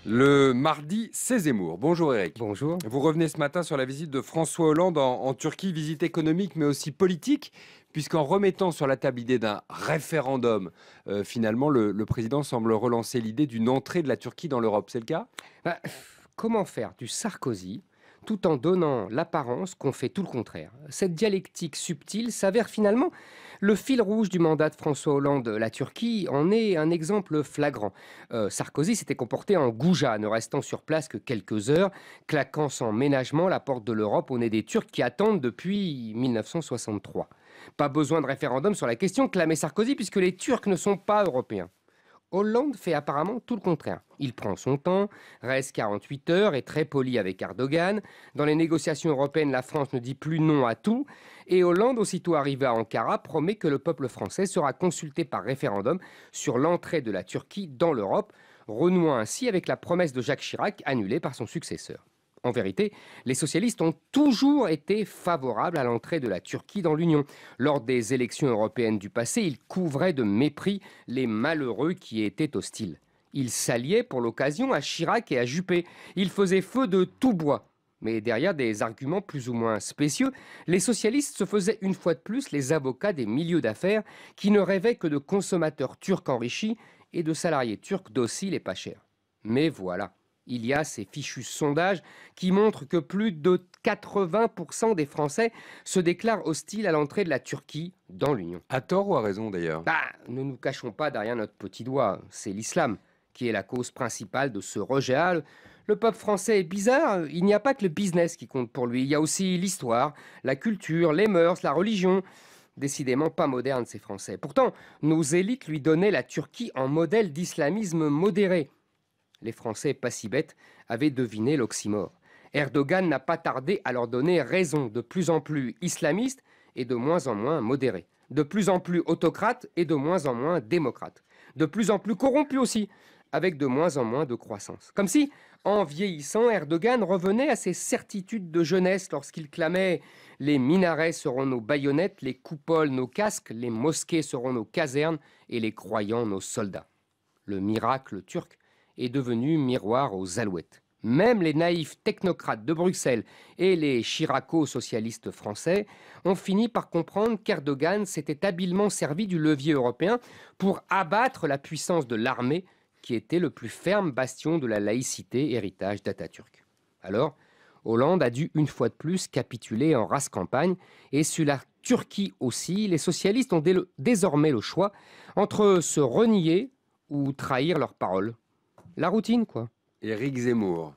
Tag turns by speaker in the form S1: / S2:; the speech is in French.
S1: Le mardi, c'est Zemmour. Bonjour Eric.
S2: Bonjour.
S1: Vous revenez ce matin sur la visite de François Hollande en Turquie, visite économique mais aussi politique, puisqu'en remettant sur la table l'idée d'un référendum, finalement le président semble relancer l'idée d'une entrée de la Turquie dans l'Europe. C'est le cas?
S2: Bah, comment faire du Sarkozy tout en donnant l'apparence qu'on fait tout le contraire? Cette dialectique subtile s'avère finalement le fil rouge du mandat de François Hollande. La Turquie en est un exemple flagrant. Sarkozy s'était comporté en goujat, ne restant sur place que quelques heures, claquant sans ménagement la porte de l'Europe au nez des Turcs qui attendent depuis 1963. Pas besoin de référendum sur la question, clamait Sarkozy, puisque les Turcs ne sont pas européens. Hollande fait apparemment tout le contraire. Il prend son temps, reste 48 heures, est très poli avec Erdogan. Dans les négociations européennes, la France ne dit plus non à tout. Et Hollande, aussitôt arrivé à Ankara, promet que le peuple français sera consulté par référendum sur l'entrée de la Turquie dans l'Europe, renouant ainsi avec la promesse de Jacques Chirac annulée par son successeur. En vérité, les socialistes ont toujours été favorables à l'entrée de la Turquie dans l'Union. Lors des élections européennes du passé, ils couvraient de mépris les malheureux qui étaient hostiles. Ils s'alliaient pour l'occasion à Chirac et à Juppé. Ils faisaient feu de tout bois. Mais derrière des arguments plus ou moins spécieux, les socialistes se faisaient une fois de plus les avocats des milieux d'affaires qui ne rêvaient que de consommateurs turcs enrichis et de salariés turcs dociles et pas chers. Mais voilà. Il y a ces fichus sondages qui montrent que plus de 80% des Français se déclarent hostiles à l'entrée de la Turquie dans l'Union.
S1: À tort ou à raison d'ailleurs?
S2: Ne nous cachons pas derrière notre petit doigt, c'est l'islam qui est la cause principale de ce rejet. Le peuple français est bizarre, il n'y a pas que le business qui compte pour lui, il y a aussi l'histoire, la culture, les mœurs, la religion. Décidément pas moderne ces Français. Pourtant, nos élites lui donnaient la Turquie en modèle d'islamisme modéré. Les Français, pas si bêtes, avaient deviné l'oxymore. Erdogan n'a pas tardé à leur donner raison, de plus en plus islamiste et de moins en moins modéré, de plus en plus autocrate et de moins en moins démocrate, de plus en plus corrompu aussi, avec de moins en moins de croissance. Comme si, en vieillissant, Erdogan revenait à ses certitudes de jeunesse lorsqu'il clamait « Les minarets seront nos baïonnettes, les coupoles nos casques, les mosquées seront nos casernes et les croyants nos soldats ». Le miracle turc est devenu miroir aux alouettes. Même les naïfs technocrates de Bruxelles et les chiraco-socialistes français ont fini par comprendre qu'Erdogan s'était habilement servi du levier européen pour abattre la puissance de l'armée qui était le plus ferme bastion de la laïcité, héritage d'Atatürk. Alors, Hollande a dû une fois de plus capituler en race campagne et sur la Turquie aussi, les socialistes ont désormais le choix entre se renier ou trahir leurs paroles. La routine, quoi.
S1: Éric Zemmour.